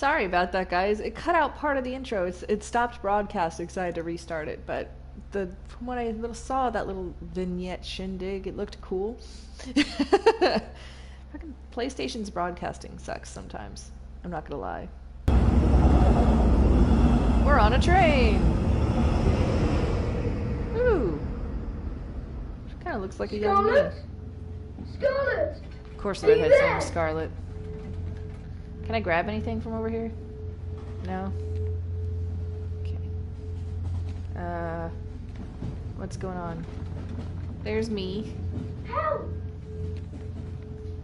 Sorry about that, guys. It cut out part of the intro. It stopped broadcasting, so I had to restart it. But from what I saw, that little vignette shindig, it looked cool. Fucking PlayStation's broadcasting sucks sometimes. I'm not gonna lie. We're on a train. Ooh. Kind of looks like a young me. Scarlet! Of course, the redhead's name is Scarlet. Can I grab anything from over here? No? Okay. What's going on? There's me. Help!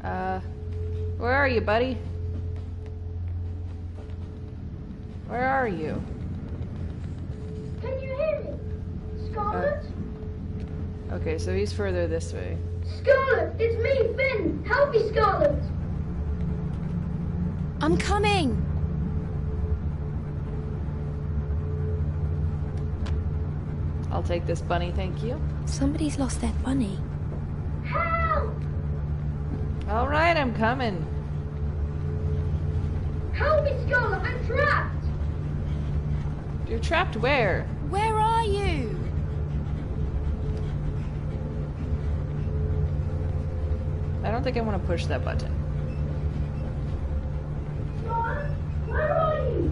Where are you, buddy? Where are you? Can you hear me? Scarlet? Okay, so he's further this way. Scarlet, it's me, Finn! Help me, Scarlet! I'm coming! I'll take this bunny, thank you. Somebody's lost their bunny. Help! Alright, I'm coming. Help me, Scarlet! I'm trapped! You're trapped where? Where are you? I don't think I want to push that button. Scarlet, where are you?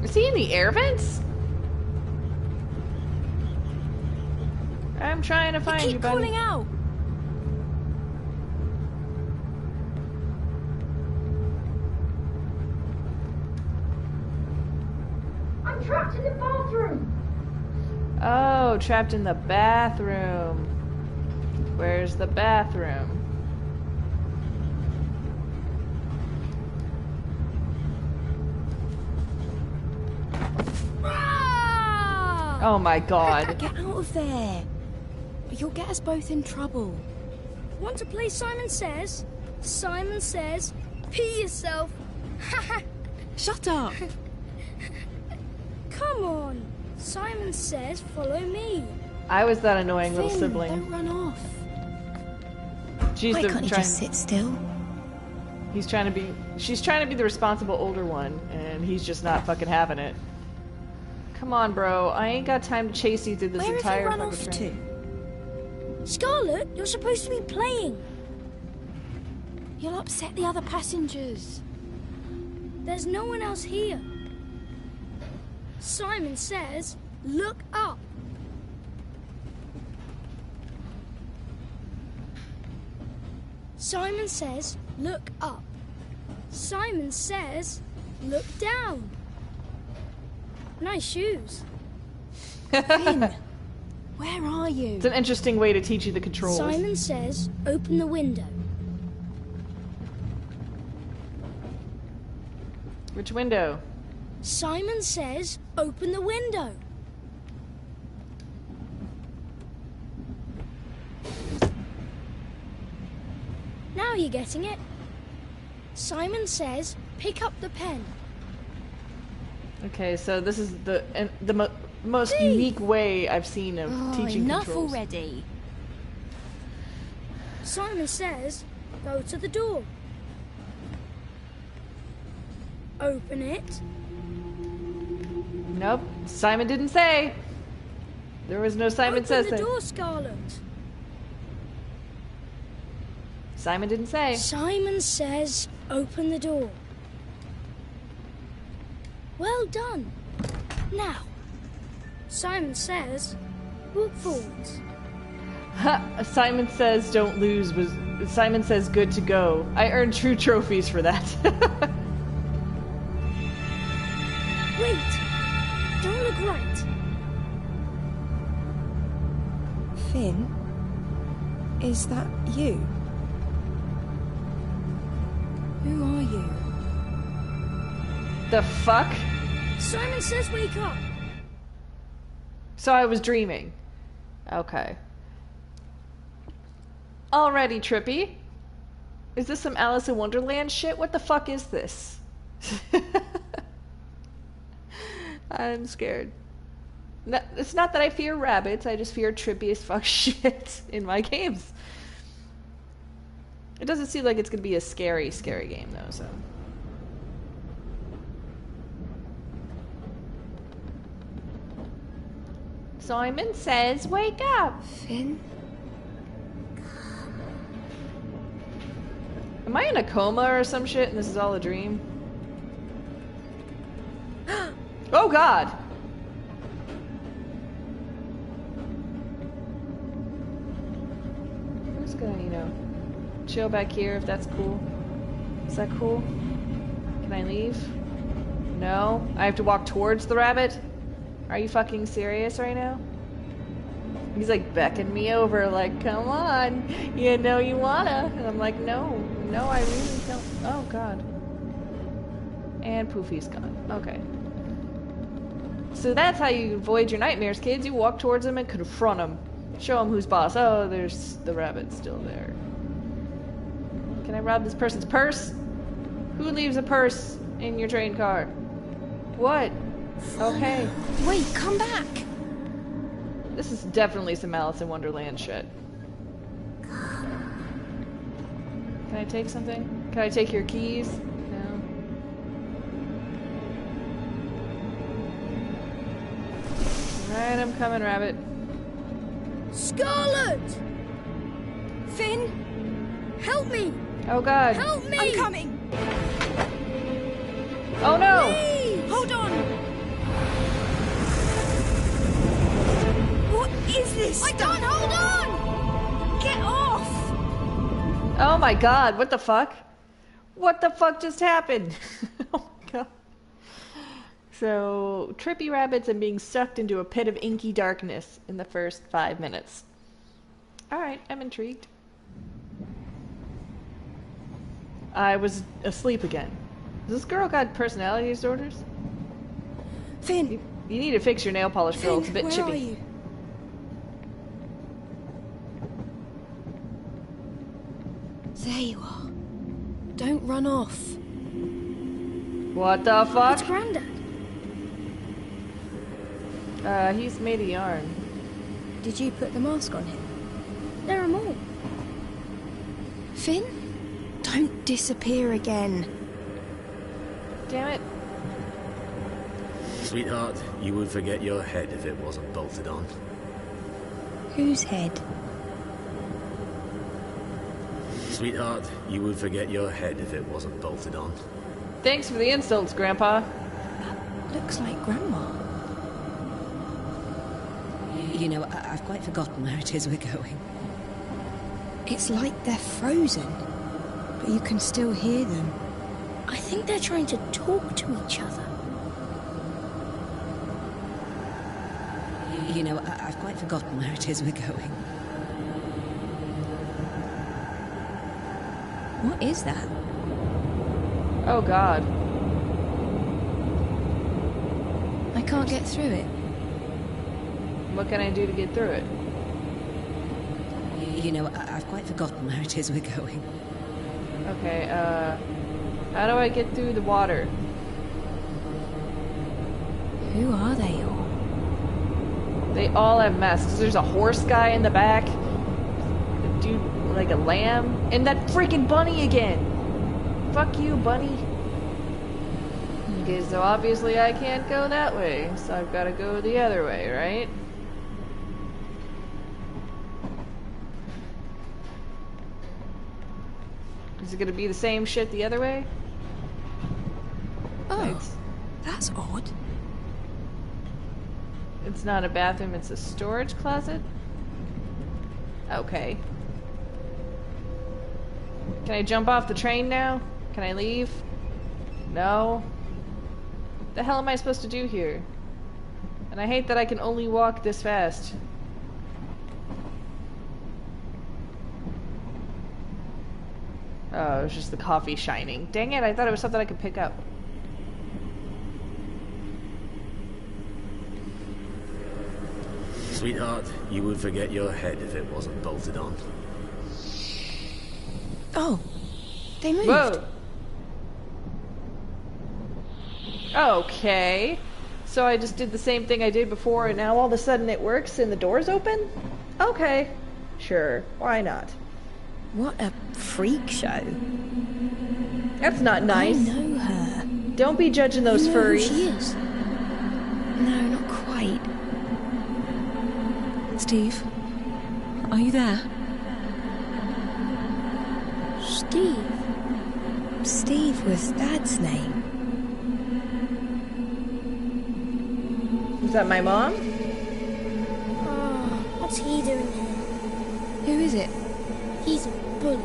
Is he in the air vents? I'm trying to find you, buddy. Keep calling out. I'm trapped in the bathroom! Oh, trapped in the bathroom. Where's the bathroom? Ah! Oh my god. Get out of there. You'll get us both in trouble. Want to play Simon Says? Simon Says, pee yourself. Shut up. Come on. Simon Says, follow me. I was that annoying little Finn, sibling. don't run off. She's Why the can't you just sit still? She's trying to be the responsible older one, and he's just not fucking having it. Come on, bro. I ain't got time to chase you through this Where entire have you run fucking off train. to? Scarlet, you're supposed to be playing. You'll upset the other passengers. There's no one else here. Simon Says, look up. Simon Says, look up. Simon Says, look down. Nice shoes. Finn, where are you? It's an interesting way to teach you the controls. Simon Says, open the window. Which window? Simon Says, open the window. Now you're getting it. Simon Says, pick up the pen. Okay, so this is the most unique way I've seen of teaching enough controls. already. Simon Says, go to the door. Open it. Nope, Simon didn't say. There was no Simon Says Open the thing. door, Scarlet. Simon didn't say. Simon Says, open the door. Well done. Now, Simon Says, walk forwards. Simon Says don't lose was Simon Says good to go. I earned true trophies for that. Wait, don't look right. Finn, is that you? Who are you? The fuck? Simon Says, wake up. So I was dreaming. Okay. Already trippy. Is this some Alice in Wonderland shit? What the fuck is this? I'm scared. No, it's not that I fear rabbits, I just fear trippy as fuck shit in my games. It doesn't seem like it's gonna be a scary, scary game though, so. Simon says, wake up! Finn? Am I in a coma or some shit and this is all a dream? Oh god! I'm just gonna, you know, chill back here if that's cool. Is that cool? Can I leave? No? I have to walk towards the rabbit? Are you fucking serious right now? He's like beckoning me over like, come on, you know you wanna. And I'm like, no, I really don't. Oh god. And Poofy's gone. Okay. So that's how you avoid your nightmares, kids. You walk towards them and confront them. Show them who's boss. Oh, there's the rabbit still there. Can I rob this person's purse? Who leaves a purse in your train car? What? Okay. Wait, come back! This is definitely some Alice in Wonderland shit. Can I take something? Can I take your keys? No. Alright, I'm coming, rabbit. Scarlet! Finn? Help me! Oh god. Help me! I'm coming! Oh no! Please! Hold on! What is this? I can't hold on! Get off! Oh my god, what the fuck? What the fuck just happened? Oh my god. So, trippy rabbits and being sucked into a pit of inky darkness in the first 5 minutes. Alright, I'm intrigued. I was asleep again. Has this girl got personality disorders? Finn! You need to fix your nail polish, girl. Finn, It's a bit where chippy. are you? There you are. Don't run off. What the fuck? It's Grandad. He's made of yarn. Did you put the mask on him? There are more. Finn? Don't disappear again. Damn it. Sweetheart, you would forget your head if it wasn't bolted on. Whose head? Sweetheart, you would forget your head if it wasn't bolted on. Thanks for the insults, Grandpa. Looks like Grandma. You know, I've quite forgotten where it is we're going. It's like they're frozen, but you can still hear them. I think they're trying to talk to each other. You know, I've quite forgotten where it is we're going. What is that? Oh god. I can't get through it. What can I do to get through it? You know, I've quite forgotten where it is we're going. Okay, how do I get through the water? Who are they all? They all have masks. There's a horse guy in the back. A dude, like a lamb. And that freaking bunny again! Fuck you, bunny. Okay, so obviously I can't go that way. So I've got to go the other way, right? Is it gonna be the same shit the other way? Oh, that's odd. It's not a bathroom, it's a storage closet? Okay. Can I jump off the train now? Can I leave? No? What the hell am I supposed to do here? And I hate that I can only walk this fast. Oh, it was just the coffee shining. Dang it, I thought it was something I could pick up. Sweetheart, you would forget your head if it wasn't bolted on. Oh, they moved. Whoa! Okay. So I just did the same thing I did before and now all of a sudden it works and the door's open? Okay. Sure. Why not? What a freak show. That's not nice. I know her. Don't be judging those You know who furries. she is? No, not quite. Steve, are you there? Steve? Steve was Dad's name. Is that my mom? Oh, what's he doing here? Who is it? He's a bully.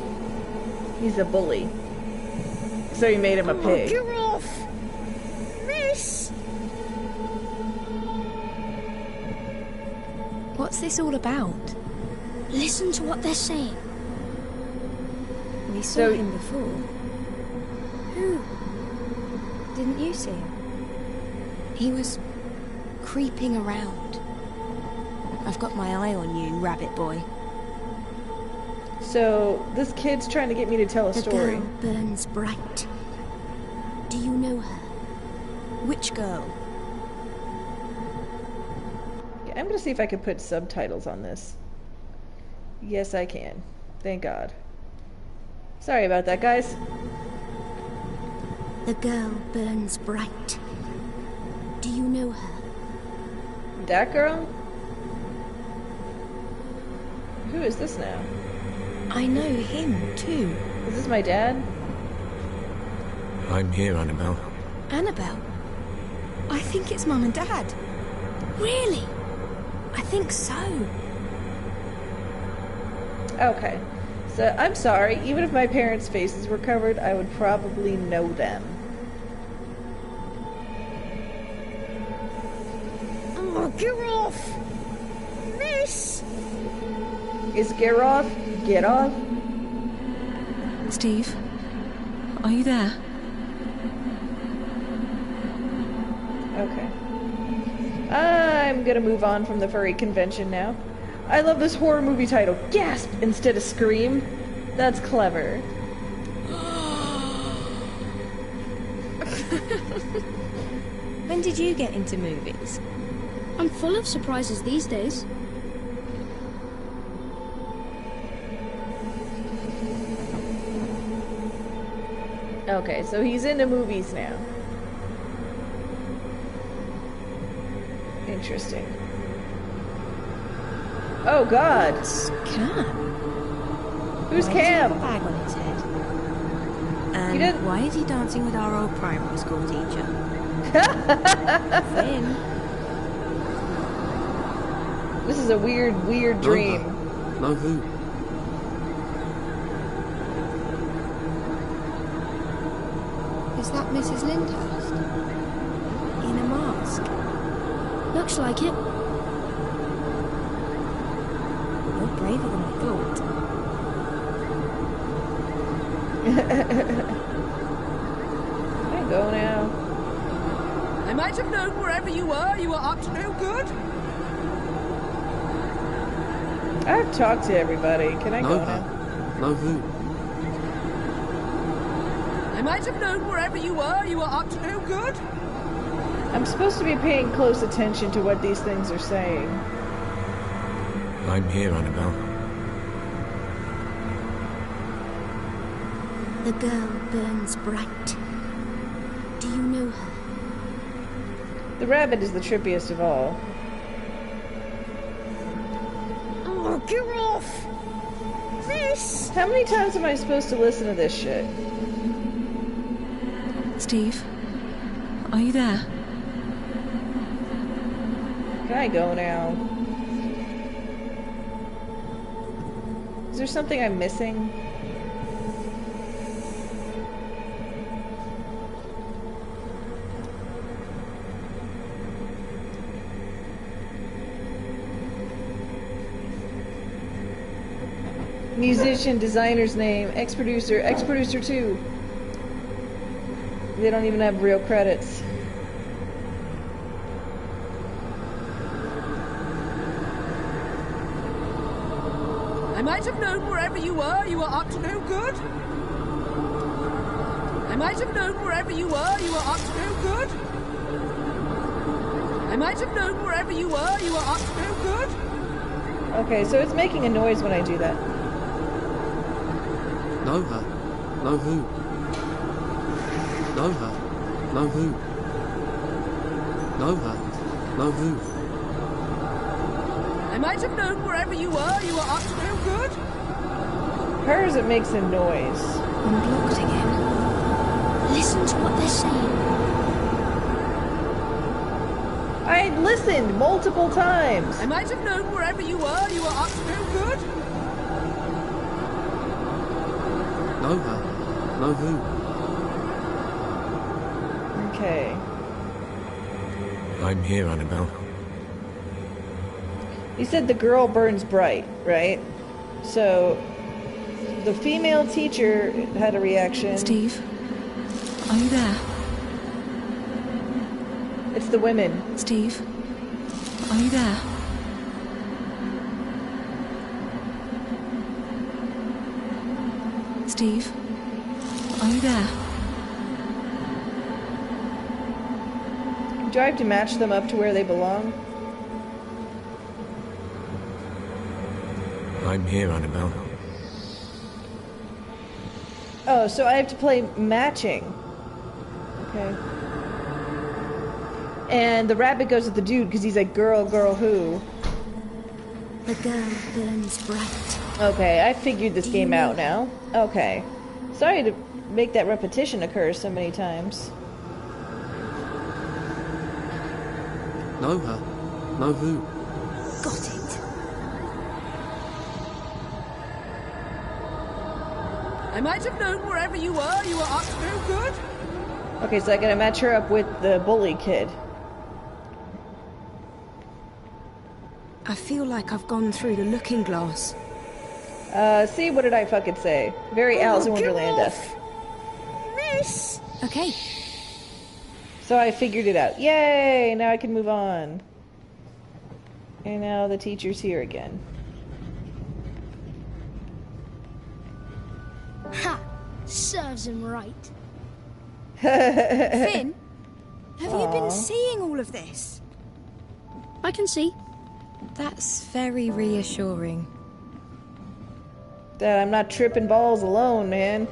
He's a bully. So you made him a pig. Get off! Miss! What's this all about? Listen to what they're saying. We saw So- him before. Who? Didn't you see him? He was creeping around. I've got my eye on you, rabbit boy. So this kid's trying to get me to tell a The story. girl burns bright. Do you know her? Which girl? I'm gonna see if I can put subtitles on this. Yes, I can. Thank God. Sorry about that, guys. The girl burns bright. Do you know her? That girl? Who is this now? I know him, too. Is this my dad? I'm here, Annabelle. Annabelle. I think it's Mum and Dad. Really? I think so. Okay. So, I'm sorry. Even if my parents' faces were covered, I would probably know them. Oh, get off! Miss! Is Geroff? Get off? Steve, are you there? Okay. I'm gonna move on from the furry convention now. I love this horror movie title. Gasp instead of scream. That's clever. When did you get into movies? I'm full of surprises these days. Okay, so he's into movies now. Interesting. Oh God. It's Cam. Who's Why does he have a Cam? bag on his head? And didn't- why is he dancing with our old primary school teacher? Finn. This is a weird dream. No who? Is that Mrs. Lyndhurst? In a mask? Looks like it. You're braver than I thought. I go now. I might have known wherever you were up to no good. I've talked to everybody. Can I go now? No who? I might have known wherever you were up to no good. I'm supposed to be paying close attention to what these things are saying. I'm here, Annabelle. The girl burns bright. Do you know her? The rabbit is the trippiest of all. Oh, get off! Miss! How many times am I supposed to listen to this shit? Steve, are you there? Can I go now? Is there something I'm missing? Musician, designer's name, ex-producer 2. They don't even have real credits. I might have known wherever you were up to no good. I might have known wherever you were up to no good. I might have known wherever you were up to no good. Okay, so it's making a noise when I do that. Know her? No who? Know her? No who? Know her? No who? I might have known wherever you were up to no good. Hers, it makes a noise. I'm blocked again. Listen to what they're saying. I listened multiple times. I might have known wherever you were up to no good. Know her? Know who? Okay. I'm here, Annabelle. You said the girl burns bright, right? So, the female teacher had a reaction. Steve, are you there? It's the women. Steve, are you there? Steve, are you there? Do I have to match them up to where they belong? I'm here, Annabelle. Oh, so I have to play matching. Okay. And the rabbit goes with the dude because he's like, girl, who? The girl burns bright. Okay, I figured this game out now. Okay. Sorry to make that repetition occur so many times. Know her? Know who? Got it. I might have known wherever you were up to no good. Okay, so I gotta match her up with the bully kid. I feel like I've gone through the looking glass. See, what did I fucking say? Very Alice in Wonderland-esque. Miss! Okay. So I figured it out. Yay! Now I can move on. And now the teacher's here again. Ha! Serves him right. Finn, have you Aw. been seeing all of this? I can see. That's very reassuring. That I'm not tripping balls alone, man.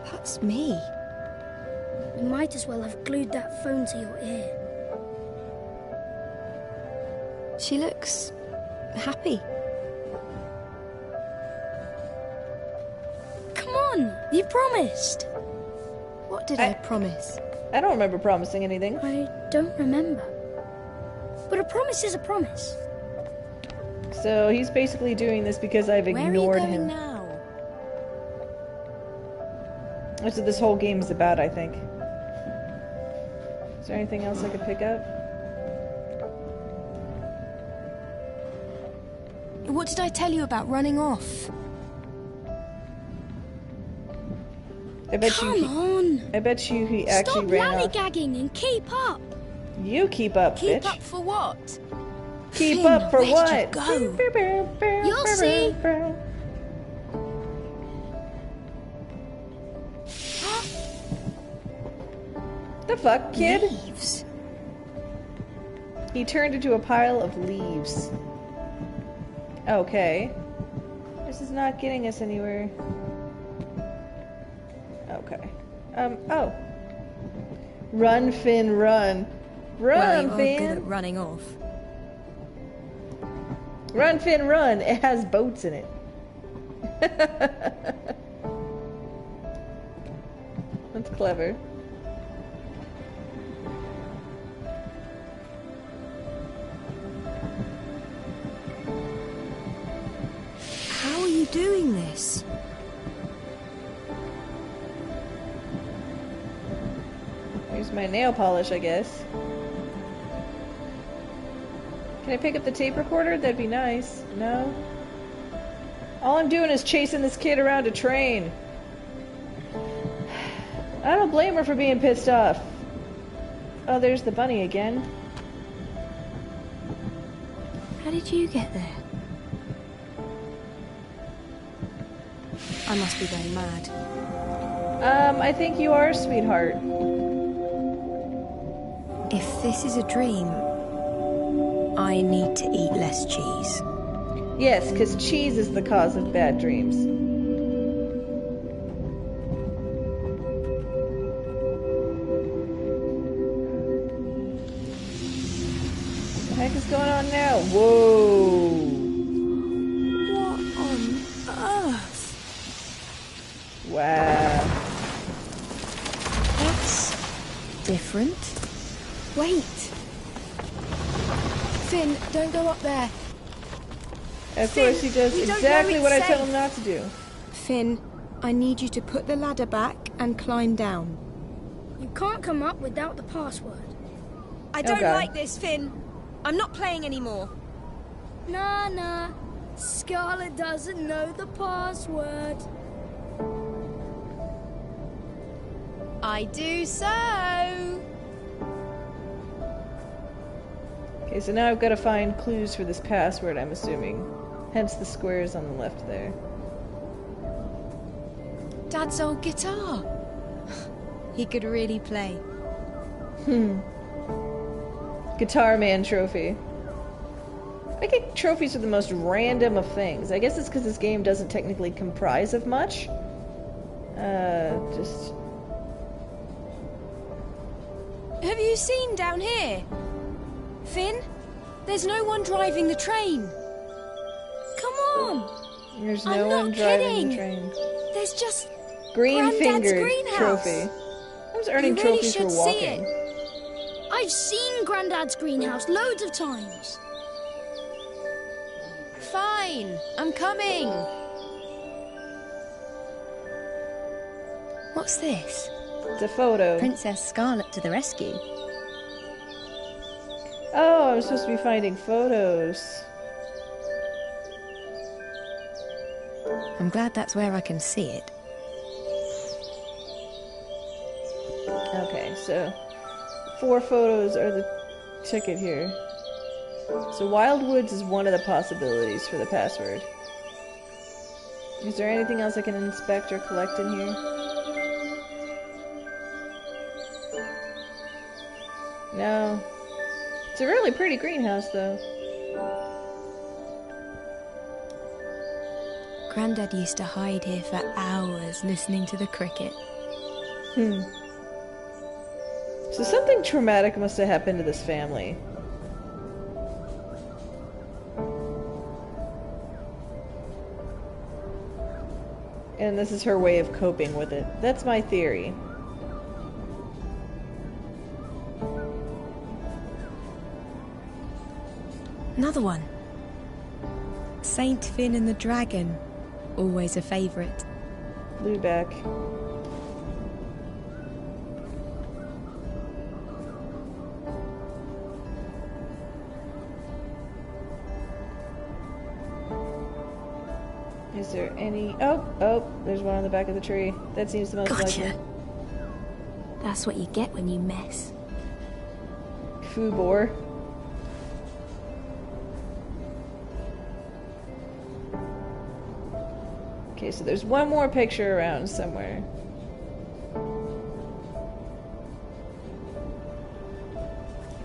That's me. You might as well have glued that phone to your ear. She looks happy. Come on, you promised. What did I promise? I don't remember promising anything. I don't remember. But a promise is a promise. So he's basically doing this because I've Where are you ignored going him. now? That's what this whole game is about, I think. Is there anything else I could pick up? What did I tell you about running off? I bet Come you. on. I bet you he actually Stop ran off. lollygagging and keep up. You keep up, Keep bitch. up for what? Keep Finn, up for where what? did you go? You'll see. The fuck, kid? Leaves. He turned into a pile of leaves. Okay. This is not getting us anywhere. Okay. Oh. Run, Finn, run. Well, Run, you are Finn. good at running off. Run, Finn, run. It has boats in it. That's clever. How are you doing this? Here's my nail polish, I guess. Can I pick up the tape recorder? That'd be nice. No? All I'm doing is chasing this kid around a train. I don't blame her for being pissed off. Oh, there's the bunny again. How did you get there? I must be very mad. I think you are, sweetheart. If this is a dream, I need to eat less cheese. Yes, because cheese is the cause of bad dreams. is going on now? Whoa. What on earth? Wow. That's different. Wait. Finn, don't go up there. Of Finn, course he does you don't exactly know what I it's tell safe. him not to do. Finn, I need you to put the ladder back and climb down. You can't come up without the password. I don't God. like this, Finn. I'm not playing anymore. Nah. Scarlet doesn't know the password. I do so. Okay, so now I've got to find clues for this password, I'm assuming. Hence the squares on the left there. Dad's old guitar. He could really play. Guitar Man trophy. I think trophies are the most random of things. I guess it's because this game doesn't technically comprise of much. Just... Have you seen down here? Finn, there's no one driving the train. Come on. There's I'm no not one driving kidding. the train. There's just Green Granddad's fingered greenhouse. trophy. I was earning You really trophies for should see walking. I've seen Grandad's greenhouse loads of times. fine. I'm coming. What's this? It's a photo. Princess Scarlet to the rescue. Oh, I'm supposed to be finding photos. I'm glad that's where I can see it. Okay, so 4 photos are the ticket here. So Wild Woods is one of the possibilities for the password. Is there anything else I can inspect or collect in here? No. It's a really pretty greenhouse, though. Grandad used to hide here for hours listening to the cricket. So something traumatic must have happened to this family. And this is her way of coping with it. That's my theory. Another one. Saint Finn and the Dragon. Always a favourite. Lubeck. Is there any... Oh, there's one on the back of the tree. That seems the most likely. That's what you get when you mess. Fubor. Okay, so there's one more picture around somewhere.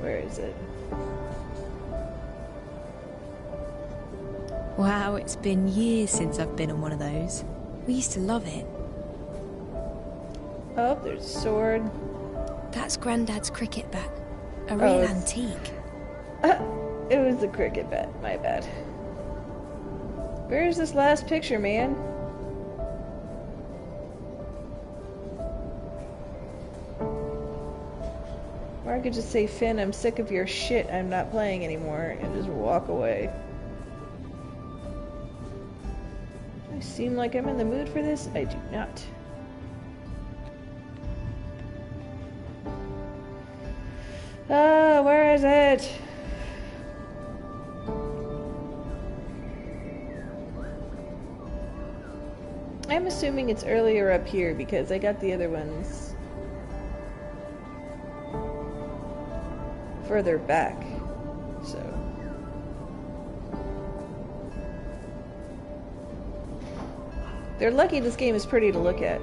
Where is it? Wow, it's been years since I've been on one of those. We used to love it. Oh, there's a sword. That's Grandad's cricket bat. A Oh, real it's- antique. It was a cricket bat, my bad. Where's this last picture, man? Or I could just say, Finn, I'm sick of your shit, I'm not playing anymore, and just walk away. I seem like I'm in the mood for this? I do not. Where is it? I'm assuming it's earlier up here because I got the other ones further back, so. They're lucky this game is pretty to look at.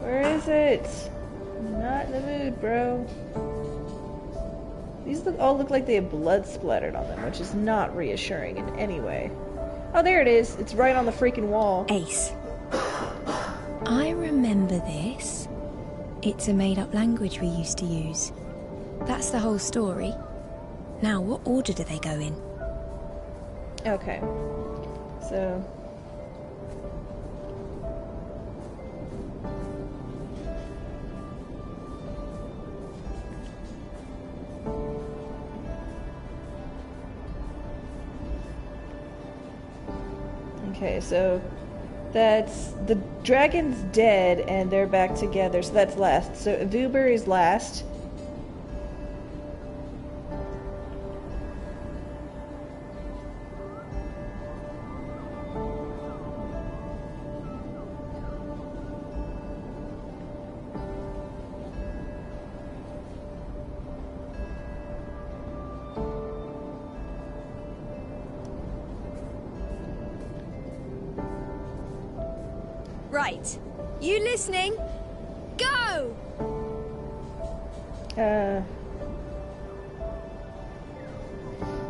Where is it? I'm not in the mood, bro. These all look like they have blood splattered on them, which is not reassuring in any way. Oh, there it is. It's right on the freaking wall. Ace. I remember this. It's a made-up language we used to use. That's the whole story. Now, what order do they go in? Okay. So... Okay, so that's the dragon's dead and they're back together, so that's last. So Vuber is last. Right. You listening? Go!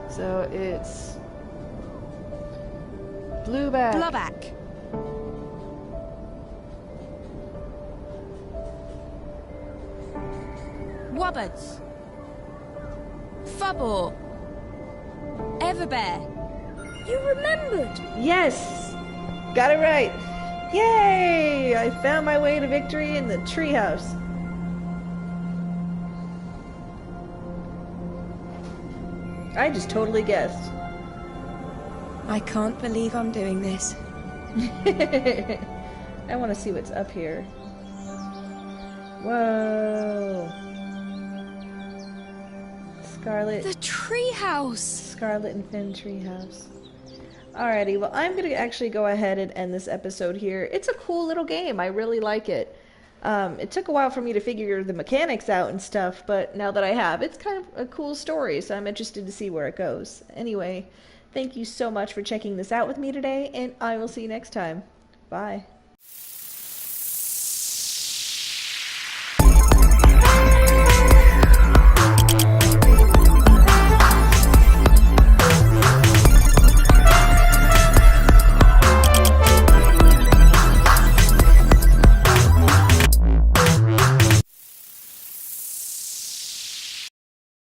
So it's... Blueback. Blowback. Wobbards. Fubbor. Everbear. You remembered! Yes! Got it right! Yay! I found my way to victory in the treehouse. I just totally guessed. I can't believe I'm doing this. I want to see what's up here. Whoa! Scarlet. The treehouse! Scarlet and Finn treehouse. Alrighty, well, I'm going to actually go ahead and end this episode here. It's a cool little game. I really like it. It took a while for me to figure the mechanics out and stuff, but now that I have, it's kind of a cool story, so I'm interested to see where it goes. Anyway, thank you so much for checking this out with me today, and I will see you next time. Bye.